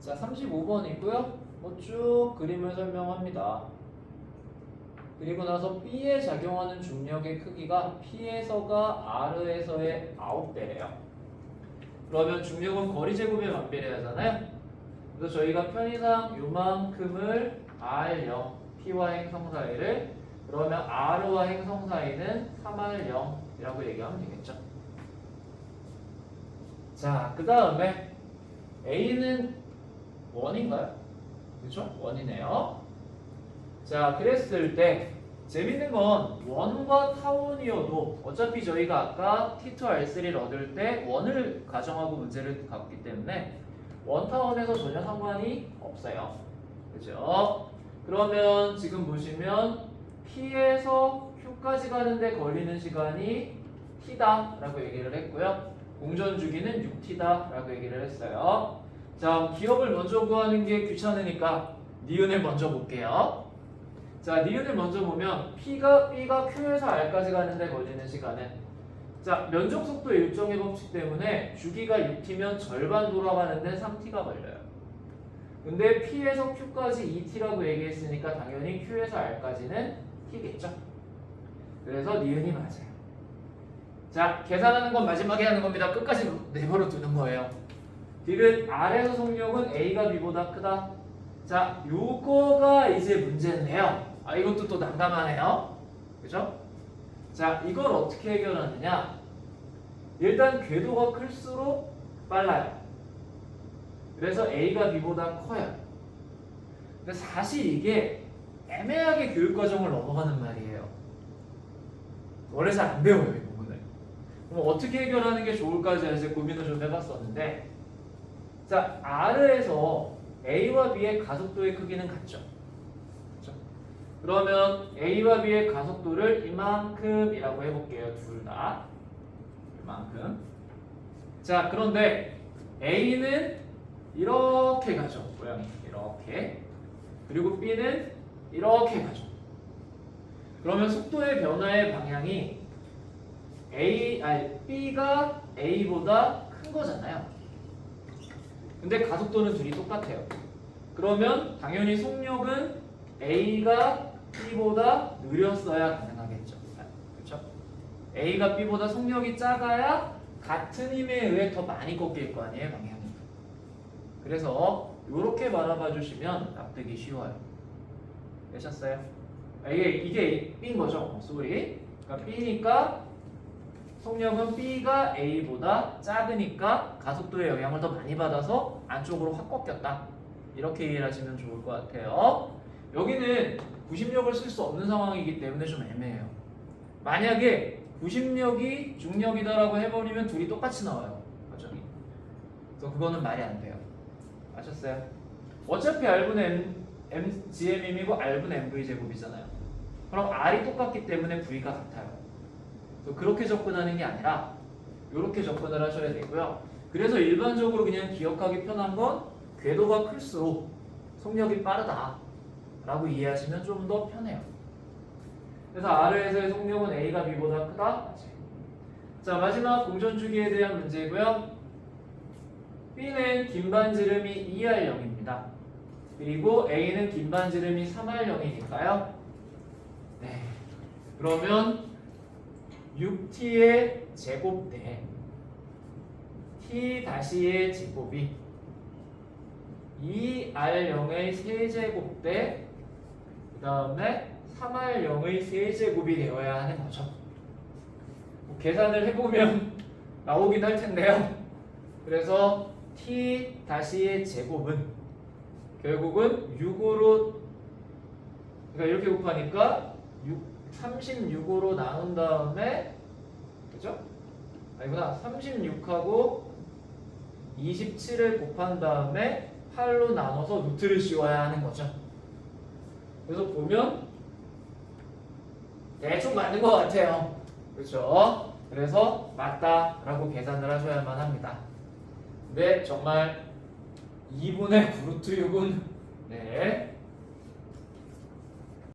자, 35번이고요. 쭉 그림을 설명합니다. 그리고 나서 B에 작용하는 중력의 크기가 P에서가 R에서의 9배래요. 그러면 중력은 거리 제곱에 반비례하잖아요. 그래서 저희가 편의상 요만큼을 R0, P와 행성 사이를 그러면 R와 행성 사이는 3R0이라고 얘기하면 되겠죠. 자, 그 다음에 A는 1인가요? 그렇죠? 1이네요. 자, 그랬을 때 재밌는 건 1과 타원이어도 어차피 저희가 아까 T2 R3를 얻을 때 1을 가정하고 문제를 갔기 때문에 1타원에서 전혀 상관이 없어요. 그죠? 그러면 지금 보시면 P에서 Q까지 가는데 걸리는 시간이 T다 라고 얘기를 했고요. 공전 주기는 6T다 라고 얘기를 했어요. 자, 기억을 먼저 구하는 게 귀찮으니까 니은을 먼저 볼게요. 자, 니은을 먼저 보면 B가 Q에서 R까지 가는데 걸리는 시간은, 자, 면적 속도 일정의 법칙 때문에 주기가 6T면 절반 돌아가는데 3T가 걸려요. 근데 P에서 Q까지 2T라고 얘기했으니까 당연히 Q에서 R까지는 T겠죠. 그래서 니은이 맞아요. 자, 계산하는 건 마지막에 하는 겁니다. 끝까지 내버려 두는 거예요. 디귿 R에서 속력은 A가 B보다 크다. 자, 요거가 이제 문제인데요. 아, 이것도 또 난감하네요. 그죠? 자, 이걸 어떻게 해결하느냐? 일단 궤도가 클수록 빨라요. 그래서 A가 B보다 커요. 근데 사실 이게 애매하게 교육과정을 넘어가는 말이에요. 원래 잘 안 배워요, 이 부분을. 그럼 어떻게 해결하는 게 좋을까 제가 이제 고민을 좀 해봤었는데, 자, R에서 A와 B의 가속도의 크기는 같죠. 그렇죠? 그러면 A와 B의 가속도를 이만큼이라고 해볼게요. 둘 다. 이만큼. 자, 그런데 A는 이렇게 가죠. 모양이 이렇게. 그리고 B는 이렇게 가죠. 그러면 속도의 변화의 방향이 B가 A보다 큰 거잖아요. 근데 가속도는 둘이 똑같아요. 그러면 당연히 속력은 A가 B보다 느렸어야 가능하겠죠. 그렇죠? A가 B보다 속력이 작아야 같은 힘에 의해 더 많이 꺾일 거 아니에요, 방향이. 그래서 이렇게 바라봐 주시면 납득이 쉬워요. 되셨어요? 이게 B인 거죠. 쏘리. 그러니까 B니까 속력은 B가 A보다 작으니까 가속도의 영향을 더 많이 받아서 안쪽으로 확 꺾였다. 이렇게 이해를 하시면 좋을 것 같아요. 여기는 구심력을 쓸 수 없는 상황이기 때문에 좀 애매해요. 만약에 구심력이 중력이다라고 해버리면 둘이 똑같이 나와요. 과정이. 그래서 그거는 말이 안 돼요. 아셨어요? 어차피 R분의 GM임이고 R분의 MV 제곱이잖아요. 그럼 R이 똑같기 때문에 V가 같아요. 그렇게 접근하는 게 아니라 이렇게 접근을 하셔야 되고요. 그래서 일반적으로 그냥 기억하기 편한 건 궤도가 클수록 속력이 빠르다 라고 이해하시면 좀 더 편해요. 그래서 R에서의 속력은 A가 B보다 크다. 자, 마지막 공전주기에 대한 문제고요. B는 긴 반지름이 2R0입니다. 그리고 A는 긴 반지름이 3R0이니까요. 네. 그러면 6t의 제곱 대 t-의 제곱이 2r0의 세제곱 대 그 다음에 3r0의 세제곱이 되어야 하는 거죠. 계산을 해보면 나오긴 할 텐데요. 그래서 t-의 제곱은 결국은 6으로, 그러니까 이렇게 곱하니까 36으로 나눈 다음에, 그죠? 아니구나. 36하고 27을 곱한 다음에 8로 나눠서 루트를 씌워야 하는 거죠. 그래서 보면 대충 맞는 것 같아요. 그렇죠? 그래서 맞다라고 계산을 하셔야만 합니다. 근데 정말 2분의 9루트 6은 네,